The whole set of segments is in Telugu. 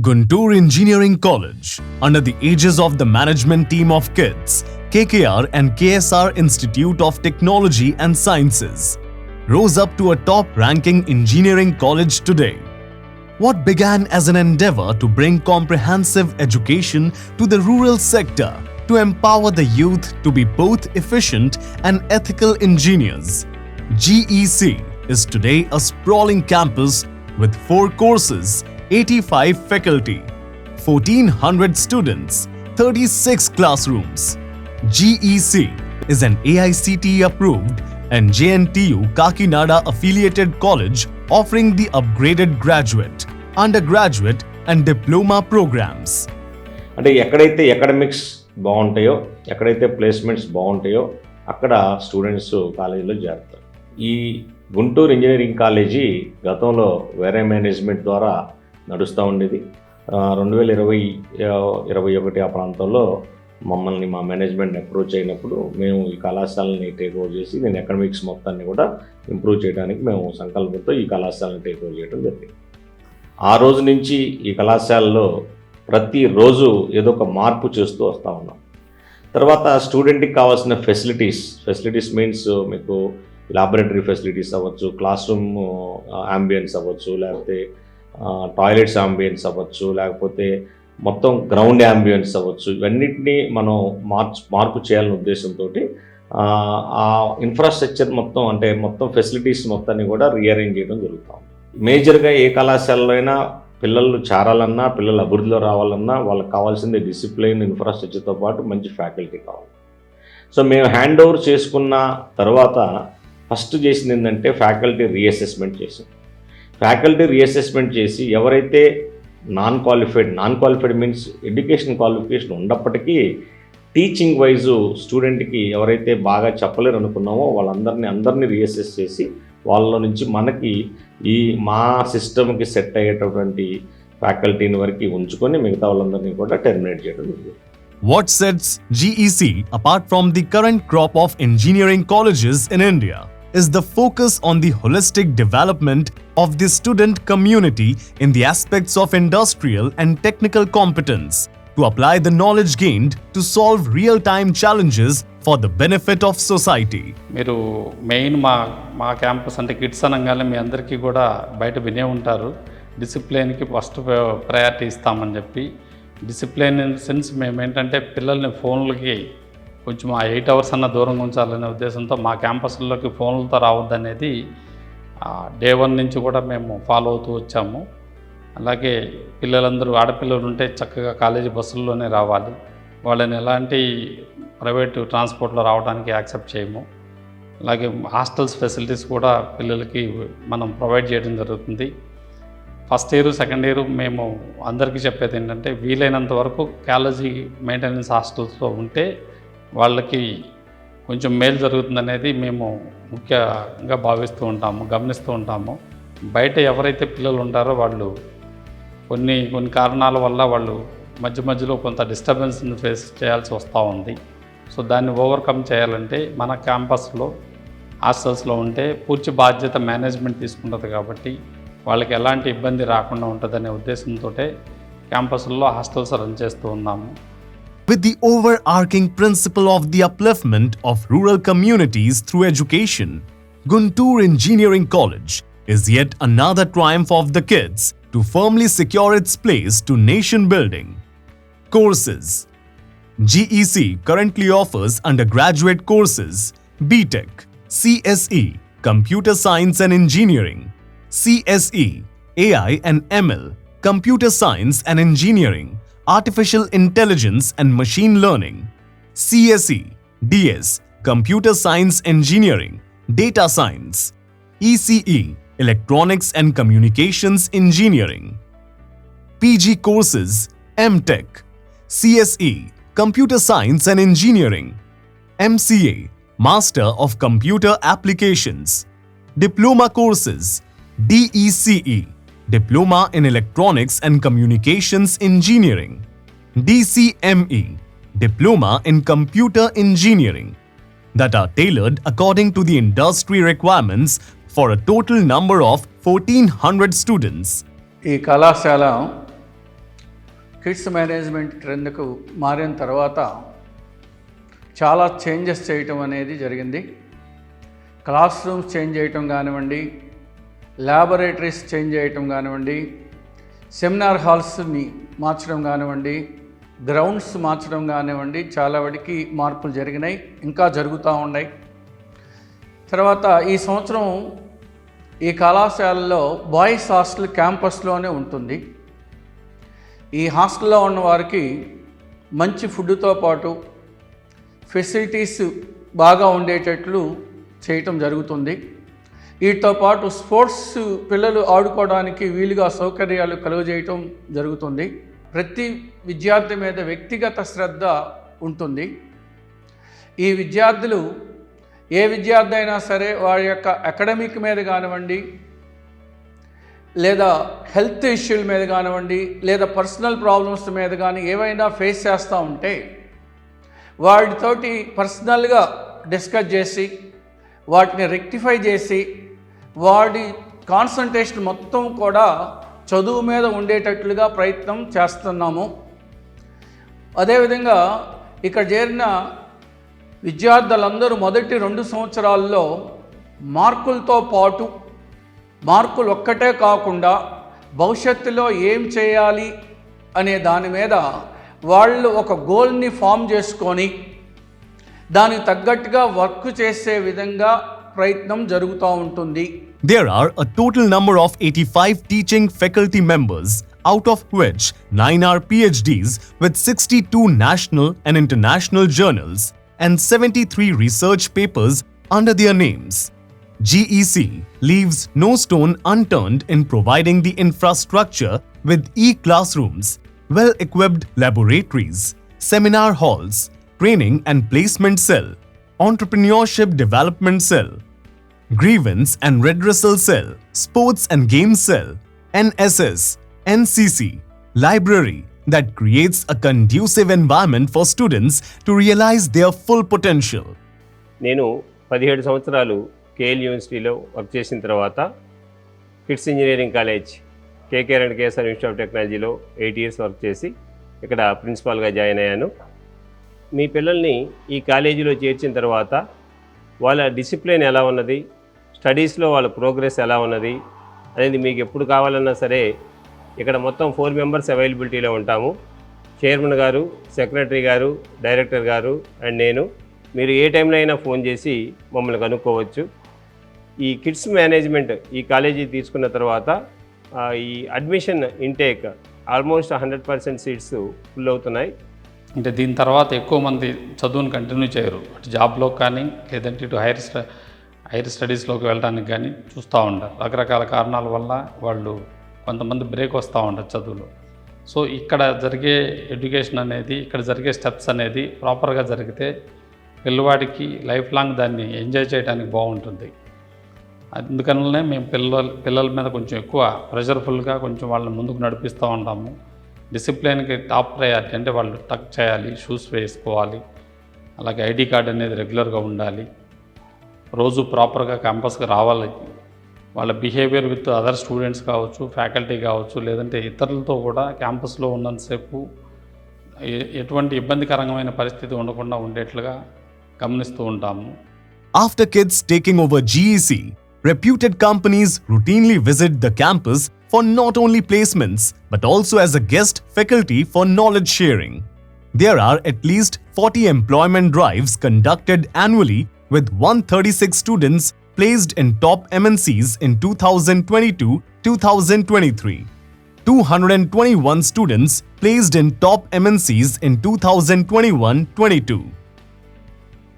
Guntur Engineering College, under the aegis of the management team of KITS, KKR and KSR Institute of Technology and Sciences, rose up to a top-ranking engineering college today. What began as an endeavor to bring comprehensive education to the rural sector to empower the youth to be both efficient and ethical engineers, GEC is today a sprawling campus with 4 courses, 85 faculty, 1,400 students, 36 classrooms. GEC is an AICTE approved and JNTU Kakinada affiliated college offering the upgraded graduate, undergraduate and diploma programs. అంటే ఎక్కడైతే అకాడమిక్స్ బాగుంటాయో, ఎక్కడైతే ప్లేస్మెంట్స్ బాగుంటాయో అక్కడ స్టూడెంట్స్ కాలేజీలో చేరుతారు. ఈ గుంటూరు ఇంజనీరింగ్ కాలేజీ గతంలో వేరే మేనేజ్మెంట్ ద్వారా నడుస్తూ ఉండేది. 2020-21 ఆ ప్రాంతంలో మమ్మల్ని మా మేనేజ్మెంట్ అప్రోచ్ అయినప్పుడు మేము ఈ కళాశాలని టేక్ ఓవర్ చేసి నేను ఎకనామిక్స్ మొత్తాన్ని కూడా ఇంప్రూవ్ చేయడానికి మేము సంకల్పంతో ఈ కళాశాలని టేక్ ఓవర్ చేయడం జరిగింది. ఆ రోజు నుంచి ఈ కళాశాలలో ప్రతిరోజు ఏదో ఒక మార్పు చేస్తూ వస్తూ ఉన్నాం. తర్వాత స్టూడెంట్కి కావాల్సిన ఫెసిలిటీస్ మీన్స్ మీకు ల్యాబొరేటరీ ఫెసిలిటీస్ అవ్వచ్చు, క్లాస్ రూమ్ అంబియన్స్ అవ్వచ్చు, లేకపోతే టాయిలెట్స్ అంబియన్స్ అవ్వచ్చు, లేకపోతే మొత్తం గ్రౌండ్ అంబియన్స్ అవ్వచ్చు, ఇవన్నిటినీ మనం మార్పు చేయాలనే ఉద్దేశంతో ఆ ఇన్ఫ్రాస్ట్రక్చర్ మొత్తం అంటే మొత్తం ఫెసిలిటీస్ మొత్తాన్ని కూడా రీఅరేంజ్ చేయడం జరుగుతాం. మేజర్గా ఏ కళాశాలలో అయినా పిల్లలు చేరాలన్నా, పిల్లలు అభివృద్ధిలో రావాలన్నా వాళ్ళకి కావాల్సింది డిసిప్లిన్, ఇన్ఫ్రాస్ట్రక్చర్తో పాటు మంచి ఫ్యాకల్టీ కావాలి. సో మేము హ్యాండ్ ఓవర్ చేసుకున్న తర్వాత ఫస్ట్ చేసింది ఏంటంటే ఫ్యాకల్టీ రీఅసెస్మెంట్ చేసాం. ఫ్యాకల్టీ రీఅసెస్మెంట్ చేసి ఎవరైతే non qualified means education qualification ఉన్నప్పటికీ టీచింగ్ వైజు స్టూడెంట్కి ఎవరైతే బాగా చెప్పలేరు అనుకున్నామో వాళ్ళందరినీ రీఅసెస్ చేసి వాళ్ళ నుంచి మనకి మా సిస్టమ్కి సెట్ అయ్యేటటువంటి ఫ్యాకల్టీని వరకు ఉంచుకొని మిగతా వాళ్ళందరినీ కూడా టెర్మినేట్ చేయడం జరిగింది. What sets GEC apart from the current crop of engineering colleges in India is the focus on the holistic development of the student community in the aspects of industrial and technical competence to apply the knowledge gained to solve real-time challenges for the benefit of society. మీరు మెయిన్ మా క్యాంపస్ అంటే కిడ్స్ అనగానే మీ అందరికీ కూడా బయట వినే ఉంటారు, డిసిప్లిన్కి ఫస్ట్ ప్రయారిటీ ఇస్తామని చెప్పి. డిసిప్లిన్ ఇన్ సెన్స్ మేము ఏంటంటే పిల్లల్ని ఫోన్లకి కొంచెం ఆ 8 hours అన్న దూరంగా ఉంచాలనే ఉద్దేశంతో మా క్యాంపస్లోకి ఫోన్లతో రావద్దనేది డే 1 నుంచి కూడా మేము ఫాలో అవుతూ వచ్చాము. అలాగే పిల్లలందరూ ఆడపిల్లలు ఉంటే చక్కగా కాలేజీ బస్సుల్లోనే రావాలి, వాళ్ళని ఎలాంటి ప్రైవేటు ట్రాన్స్పోర్ట్లో రావడానికి యాక్సెప్ట్ చేయము. అలాగే హాస్టల్స్ ఫెసిలిటీస్ కూడా పిల్లలకి మనం ప్రొవైడ్ చేయడం జరుగుతుంది. ఫస్ట్ ఇయర్, సెకండ్ ఇయర్ మేము అందరికీ చెప్పేది ఏంటంటే వీలైనంత వరకు కాలేజీ మెయింటెనెన్స్ హాస్టల్స్లో ఉంటే వాళ్ళకి కొంచెం మేలు జరుగుతుందనేది మేము ముఖ్యంగా భావిస్తూ ఉంటాము, గమనిస్తూ ఉంటాము. బయట ఎవరైతే పిల్లలు ఉంటారో వాళ్ళు కొన్ని కారణాల వల్ల వాళ్ళు మధ్యలో కొంత డిస్టర్బెన్స్ని ఫేస్ చేయాల్సి వస్తూ ఉంది. సో దాన్ని ఓవర్కమ్ చేయాలంటే మన క్యాంపస్లో హాస్టల్స్లో ఉంటే పూర్తి బాధ్యత మేనేజ్మెంట్ తీసుకుంటుంది కాబట్టి వాళ్ళకి ఎలాంటి ఇబ్బంది రాకుండా ఉంటుందనే ఉద్దేశంతో క్యాంపస్లో హాస్టల్స్ రన్ చేస్తూ ఉన్నాము. With the overarching principle of the upliftment of rural communities through education, Guntur Engineering College is yet another triumph of the KITS to firmly secure its place to nation building. Courses: GEC currently offers undergraduate courses BTech, CSE, Computer Science and Engineering, CSE, AI and ML, Computer Science and Engineering, Artificial Intelligence and Machine Learning, CSE, DS, Computer Science Engineering, Data Science, ECE, Electronics and Communications Engineering, PG courses, MTech, CSE, Computer Science and Engineering, MCA, Master of Computer Applications, Diploma courses, DECE, Diploma in Electronics and Communications Engineering, DCME, Diploma in Computer Engineering, that are tailored according to the industry requirements for a total number of 1,400 students. ఈ కళాశాల కిడ్స్ మేనేజ్మెంట్ క్రిందకు మారిన తర్వాత చాలా చేంజెస్ చేయటం అనేది జరిగింది. క్లాస్ రూమ్స్ చేంజ్ చేయటం కానివ్వండి, ల్యాబొరేటరీస్ చేంజ్ చేయటం కానివ్వండి, సెమినార్ హాల్స్ని మార్చడం కానివ్వండి, గ్రౌండ్స్ మార్చడం కానివ్వండి, చాలా వాటికి మార్పులు జరిగినాయి, ఇంకా జరుగుతూ ఉన్నాయి. తర్వాత ఈ సంవత్సరం ఈ కళాశాలలో బాయ్స్ హాస్టల్ క్యాంపస్లోనే ఉంటుంది. ఈ హాస్టల్లో ఉన్న వారికి మంచి ఫుడ్తో పాటు ఫెసిలిటీస్ బాగా ఉండేటట్లు చేయటం జరుగుతుంది. వీటితో పాటు స్పోర్ట్స్ పిల్లలు ఆడుకోవడానికి వీలుగా సౌకర్యాలు కలుగజేయటం జరుగుతుంది. ప్రతి విద్యార్థి మీద వ్యక్తిగత శ్రద్ధ ఉంటుంది. ఈ విద్యార్థులు ఏ విద్యార్థి అయినా సరే వారి యొక్క అకాడమిక్ మీద కానివ్వండి, లేదా హెల్త్ ఇష్యూల మీద కానివ్వండి, లేదా పర్సనల్ ప్రాబ్లమ్స్ మీద కానీ ఏవైనా ఫేస్ చేస్తూ ఉంటే వాటితోటి పర్సనల్గా డిస్కస్ చేసి వాటిని రెక్టిఫై చేసి వాడి కాన్సంట్రేషన్ మొత్తం కూడా చదువు మీద ఉండేటట్లుగా ప్రయత్నం చేస్తున్నాము. అదేవిధంగా ఇక్కడ చేరిన విద్యార్థులందరూ మొదటి 2 సంవత్సరాల్లో మార్కులతో పాటు మార్కులు ఒక్కటే కాకుండా భవిష్యత్తులో ఏం చేయాలి అనే దాని మీద వాళ్ళు ఒక గోల్ని ఫామ్ చేసుకొని దానికి తగ్గట్టుగా వర్క్ చేసే విధంగా ప్రయత్నం జరుగుతూ ఉంటుంది. There are a total number of 85 teaching faculty members, out of which 9 are PhDs with 62 national and international journals and 73 research papers under their names. GEC leaves no stone unturned in providing the infrastructure with e-classrooms, well-equipped laboratories, seminar halls, training and placement cell, entrepreneurship development cell, grievance and redressal cell, sports and games cell, NSS, NCC, library that creates a conducive environment for students to realize their full potential. నేను 17 సంవత్సరాలు కేఎల్ యూనివర్సిటీలో వర్క్ చేసిన తర్వాత kids engineering college KKR and KSR institute of టెక్నాలజీలో 8 ఇయర్స్ వర్క్ చేసి ఇక్కడ ప్రిన్సిపాల్గా జాయిన్ అయ్యాను. మీ పిల్లల్ని ఈ కాలేజీలో చేర్చిన తర్వాత వాళ్ళ డిసిప్లిన్ ఎలా ఉన్నది, స్టడీస్లో వాళ్ళ ప్రోగ్రెస్ ఎలా ఉన్నది అనేది మీకు ఎప్పుడు కావాలన్నా సరే ఇక్కడ మొత్తం 4 మెంబర్స్ అవైలబిలిటీలో ఉంటాము. చైర్మన్ గారు, సెక్రటరీ గారు, డైరెక్టర్ గారు అండ్ నేను. మీరు ఏ టైంలో అయినా ఫోన్ చేసి మమ్మల్ని కనుక్కోవచ్చు. ఈ కిడ్స్ మేనేజ్మెంట్ ఈ కాలేజీ తీసుకున్న తర్వాత ఈ admission intake almost 100% seats full అవుతున్నాయి. అంటే దీని తర్వాత ఎక్కువ మంది చదువును కంటిన్యూ చేయరు, అటు జాబ్లో కానీ లేదంటే ఇటు హైయర్ స్టడీస్లోకి వెళ్ళడానికి కానీ చూస్తూ ఉంటారు. రకరకాల కారణాల వల్ల వాళ్ళు కొంతమంది బ్రేక్ వస్తూ ఉంటారు చదువులో. సో ఇక్కడ జరిగే ఎడ్యుకేషన్ అనేది, ఇక్కడ జరిగే స్టెప్స్ అనేది ప్రాపర్గా జరిగితే పిల్లవాడికి లైఫ్ లాంగ్ దాన్ని ఎంజాయ్ చేయడానికి బాగుంటుంది. అందుకనే మేము పిల్లల మీద కొంచెం ఎక్కువ ప్రెషర్ఫుల్గా కొంచెం వాళ్ళని ముందుకు నడిపిస్తూ ఉంటాము. డిసిప్లిన్కి టాప్ ప్రయారిటీ, అంటే వాళ్ళు టక్ చేయాలి, షూస్ వేసుకోవాలి, అలాగే ఐడి కార్డ్ అనేది రెగ్యులర్గా ఉండాలి, రోజు ప్రాపర్గా క్యాంపస్కి రావాలి. వాళ్ళ బిహేవియర్ విత్ అదర్ స్టూడెంట్స్ కావచ్చు, ఫ్యాకల్టీ కావచ్చు, లేదంటే ఇతరులతో కూడా క్యాంపస్లో ఉన్నంతసేపు ఎటువంటి ఇబ్బందికరమైన పరిస్థితి ఉండకుండా ఉండేట్లుగా గమనిస్తూ ఉంటాము. After kids taking over GEC, reputed companies routinely visit the campus for not only placements but also as a guest faculty for knowledge sharing. There are at least 40 employment drives conducted annually with 136 students placed in top MNCs in 2022-2023. 221 students placed in top MNCs in 2021-22.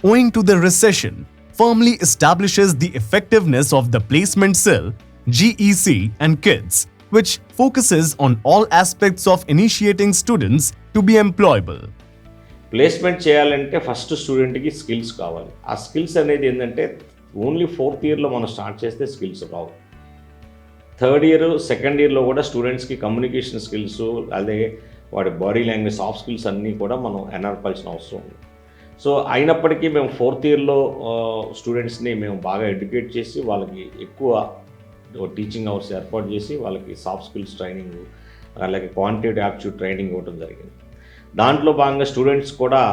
Owing to the recession, firmly establishes the effectiveness of the placement cell, GEC and KIDS, which focuses on all aspects of initiating students to be employable. Placement చేయాలంటే ఫస్ట్ స్టూడెంట్కి స్కిల్స్ కావాలి. ఆ స్కిల్స్ అనేది ఏంటంటే ఓన్లీ 4th ఇయర్లో మనం స్టార్ట్ చేస్తే స్కిల్స్ రావు. 3rd ఇయర్, 2nd ఇయర్లో కూడా స్టూడెంట్స్కి కమ్యూనికేషన్ స్కిల్స్, అదే వాడి బాడీ లాంగ్వేజ్, సాఫ్ట్ స్కిల్స్ అన్నీ కూడా మనం ఎన్ఆర్పాల్సిన అవసరం ఉంది. సో అయినప్పటికీ మేము 4th ఇయర్లో స్టూడెంట్స్ని మేము బాగా ఎడ్యుకేట్ చేసి వాళ్ళకి ఎక్కువ టీచింగ్ అవర్స్ ఏర్పాటు చేసి వాళ్ళకి సాఫ్ట్ స్కిల్స్ ట్రైనింగ్ అలాగే క్వాంటిటేటివ్ యాప్టిట్యూడ్ ట్రైనింగ్ ఇవ్వడం జరిగింది. దాంట్లో భాగంగా స్టూడెంట్స్ కూడా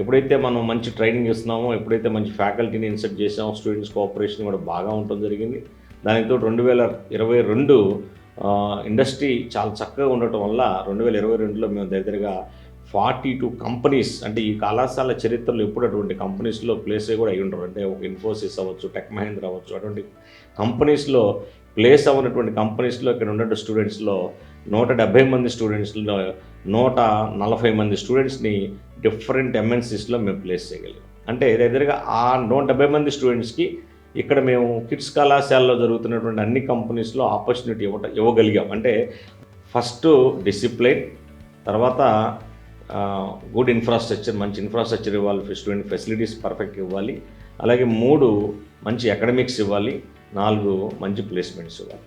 ఎప్పుడైతే మనం మంచి ట్రైనింగ్ ఇస్తున్నామో, ఎప్పుడైతే మంచి ఫ్యాకల్టీని ఇన్సర్ట్ చేసామో, స్టూడెంట్స్ కోఆపరేషన్ కూడా బాగా ఉండటం జరిగింది. దానితో 2022 ఇండస్ట్రీ చాలా చక్కగా ఉండటం వల్ల 2022లో మేము దగ్గరగా 42 కంపెనీస్, అంటే ఈ కళాశాల చరిత్రలో ఎప్పుడు అటువంటి కంపెనీస్లో ప్లేస్ కూడా అయ్యి ఉండరు. అంటే ఒక ఇన్ఫోసిస్ అవ్వచ్చు, టెక్ మహేంద్ర అవ్వచ్చు, అటువంటి కంపెనీస్లో ప్లేస్ అవ్వనటువంటి కంపెనీస్లో ఇక్కడ ఉన్నటువంటి స్టూడెంట్స్లో 170 మంది స్టూడెంట్స్లో 140 మంది స్టూడెంట్స్ని డిఫరెంట్ ఎంఎన్సీస్లో మేము ప్లేస్ చేయగలిగాం. అంటే దగ్గరగా ఆ 170 మంది స్టూడెంట్స్కి ఇక్కడ మేము కిడ్స్ కళాశాలలో జరుగుతున్నటువంటి అన్ని కంపెనీస్లో ఆపర్చునిటీ ఇవ్వగలిగాం. అంటే ఫస్ట్ డిసిప్లైన్, తర్వాత గుడ్ ఇన్ఫ్రాస్ట్రక్చర్, మంచి ఇన్ఫ్రాస్ట్రక్చర్ ఇవ్వాలి, స్టూడెంట్ ఫెసిలిటీస్ పర్ఫెక్ట్ ఇవ్వాలి, అలాగే 3 మంచి అకాడమిక్స్ ఇవ్వాలి, 4 మంచి ప్లేస్మెంట్స్ ఇవ్వాలి.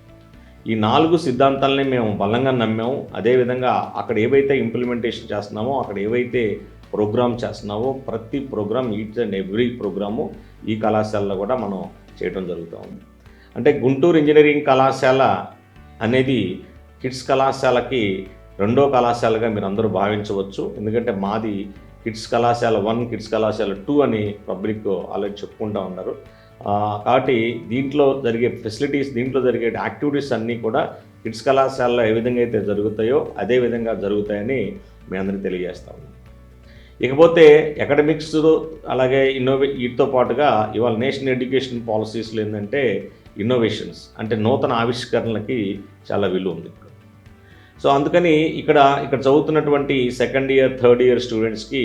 ఈ 4 సిద్ధాంతాలని మేము బలంగా నమ్మాము. అదేవిధంగా అక్కడ ఏవైతే ఇంప్లిమెంటేషన్ చేస్తున్నామో, అక్కడ ఏవైతే ప్రోగ్రామ్ చేస్తున్నామో, ప్రతి program each and every program ఈ కళాశాలలో కూడా మనం చేయడం జరుగుతూ ఉంది. అంటే గుంటూరు ఇంజనీరింగ్ కళాశాల అనేది కిడ్స్ కళాశాలకి రెండో కళాశాలగా మీరు అందరూ భావించవచ్చు. ఎందుకంటే మాది కిడ్స్ కళాశాల 1, కిడ్స్ కళాశాల 2 అని పబ్లిక్ ఆల్రెడీ చెప్పుకుంటూ ఉన్నారు. కాబట్టి దీంట్లో జరిగే ఫెసిలిటీస్, దీంట్లో జరిగే యాక్టివిటీస్ అన్నీ కూడా కిడ్స్ కళాశాలలో ఏ విధంగా అయితే జరుగుతాయో అదే విధంగా జరుగుతాయని మీ అందరికీ తెలియజేస్తా ఉన్నాం. ఇకపోతే అకాడమిక్స్ అలాగే వీటితో పాటుగా ఇవాళ నేషనల్ ఎడ్యుకేషన్ పాలసీస్లో ఏంటంటే ఇన్నోవేషన్స్, అంటే నూతన ఆవిష్కరణలకి చాలా విలువ ఉంది. సో అందుకని ఇక్కడ చదువుతున్నటువంటి సెకండ్ ఇయర్, థర్డ్ ఇయర్ స్టూడెంట్స్కి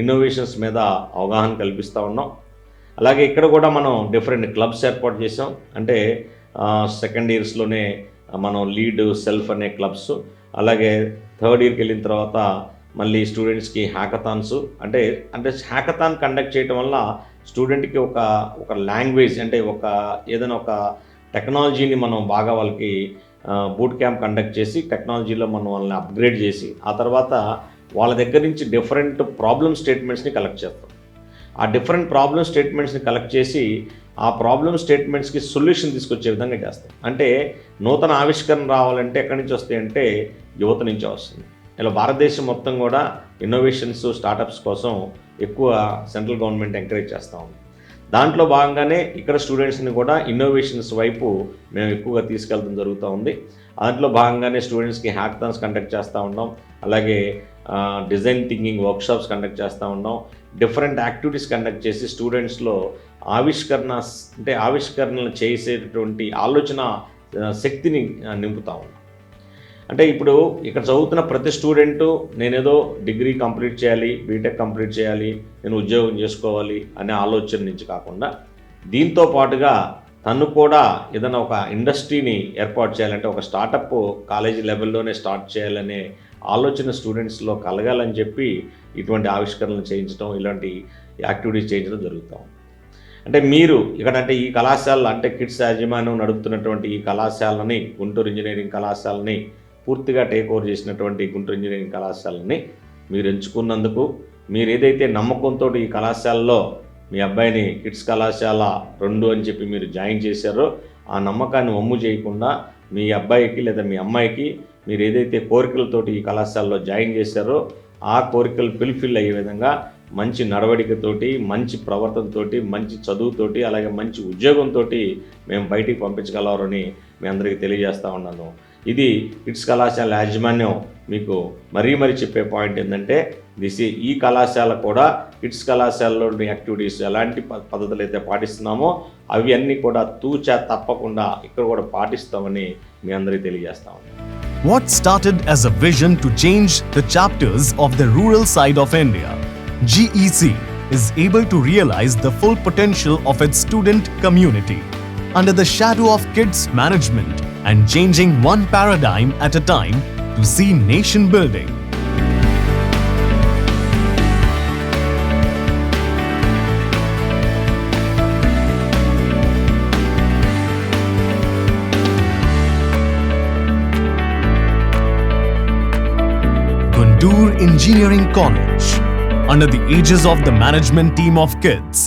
ఇన్నోవేషన్స్ మీద అవగాహన కల్పిస్తూ ఉన్నాం. అలాగే ఇక్కడ కూడా మనం డిఫరెంట్ క్లబ్స్ ఏర్పాటు చేసాం. అంటే సెకండ్ ఇయర్స్లోనే మనం లీడ్, సెల్ఫ్ అనే క్లబ్స్, అలాగే థర్డ్ ఇయర్కి వెళ్ళిన తర్వాత మళ్ళీ స్టూడెంట్స్కి హ్యాకథాన్స్, అంటే హ్యాకథాన్ కండక్ట్ చేయడం వల్ల స్టూడెంట్కి ఒక లాంగ్వేజ్, అంటే ఏదైనా ఒక టెక్నాలజీని మనం బాగా వాళ్ళకి బూట్ క్యాంప్ కండక్ట్ చేసి టెక్నాలజీలో మనం వాళ్ళని అప్గ్రేడ్ చేసి ఆ తర్వాత వాళ్ళ దగ్గర నుంచి డిఫరెంట్ ప్రాబ్లమ్ స్టేట్మెంట్స్ని కలెక్ట్ చేస్తాం. ఆ డిఫరెంట్ ప్రాబ్లమ్ స్టేట్మెంట్స్ని కలెక్ట్ చేసి ఆ ప్రాబ్లమ్ స్టేట్మెంట్స్కి సొల్యూషన్ తీసుకొచ్చే విధంగా చేస్తాం. అంటే నూతన ఆవిష్కరణ రావాలంటే ఎక్కడి నుంచి వస్తాయి అంటే యువత నుంచే వస్తుంది. ఇలా భారతదేశం మొత్తం కూడా ఇన్నోవేషన్స్, స్టార్టప్స్ కోసం ఎక్కువ సెంట్రల్ గవర్నమెంట్ ఎంకరేజ్ చేస్తూ ఉంది. దాంట్లో భాగంగానే ఇక్కడ స్టూడెంట్స్ని కూడా ఇన్నోవేషన్స్ వైపు మేము ఎక్కువగా తీసుకెళ్ళడం జరుగుతూ ఉంది. దాంట్లో భాగంగానే స్టూడెంట్స్కి హ్యాకథాన్స్ కండక్ట్ చేస్తూ ఉన్నాం, అలాగే డిజైన్ థింకింగ్ వర్క్షాప్స్ కండక్ట్ చేస్తూ ఉన్నాం, డిఫరెంట్ యాక్టివిటీస్ కండక్ట్ చేసి స్టూడెంట్స్లో ఆవిష్కరణలు చేసేటటువంటి ఆలోచన శక్తిని నింపుతా ఉన్నాం. అంటే ఇప్పుడు ఇక్కడ చదువుతున్న ప్రతి స్టూడెంటు నేనేదో డిగ్రీ కంప్లీట్ చేయాలి, బీటెక్ కంప్లీట్ చేయాలి, నేను ఉద్యోగం చేసుకోవాలి అనే ఆలోచన నుంచి కాకుండా దీంతో పాటుగా తను కూడా ఏదైనా ఒక ఇండస్ట్రీని ఏర్పాటు చేయాలంటే ఒక స్టార్టప్ కాలేజీ లెవెల్లోనే స్టార్ట్ చేయాలనే ఆలోచన స్టూడెంట్స్లో కలగాలని చెప్పి ఇటువంటి ఆవిష్కరణలు చేయించడం, ఇలాంటి యాక్టివిటీస్ చేయించడం జరుగుతాం. అంటే మీరు ఇక్కడ ఈ కళాశాల, అంటే కిడ్స్ యాజమాన్యం నడుపుతున్నటువంటి ఈ కళాశాలని, గుంటూరు ఇంజనీరింగ్ కళాశాలని పూర్తిగా టేక్ ఓవర్ చేసినటువంటి గుంటూరు ఇంజనీరింగ్ కళాశాలని మీరు ఎంచుకున్నందుకు, మీరు ఏదైతే నమ్మకంతో ఈ కళాశాలలో మీ అబ్బాయిని కిడ్స్ కళాశాల 2 అని చెప్పి మీరు జాయిన్ చేశారో ఆ నమ్మకాన్ని వమ్ము చేయకుండా మీ అబ్బాయికి లేదా మీ అమ్మాయికి మీరు ఏదైతే కోరికలతోటి ఈ కళాశాలలో జాయిన్ చేశారో ఆ కోరికలు ఫుల్ఫిల్ అయ్యే విధంగా మంచి నడవడికతోటి, మంచి ప్రవర్తనతోటి, మంచి చదువుతోటి, అలాగే మంచి ఉద్యోగంతో మేము బయటికి పంపించగలరని మీ అందరికీ తెలియజేస్తూ ఉన్నాను. ఇది కిడ్స్ కళాశాల యాజమాన్యం మీకు మరీ చెప్పే పాయింట్ ఏంటంటే ఈ కళాశాల కూడా కిడ్స్ కళాశాలలోని యాక్టివిటీస్ ఎలాంటి పద్ధతులు అయితే పాటిస్తున్నామో అవి అన్నీ కూడా తూచా తప్పకుండా ఇక్కడ కూడా పాటిస్తామని మీ అందరికీ తెలియజేస్తాము. What started as a vision to change the chapters of the rural side of India, GEC is able to realize the full potential of its student community under the shadow of kids management and changing one paradigm at a time to see nation building. Guntur Engineering College, under the aegis of the management team of kids,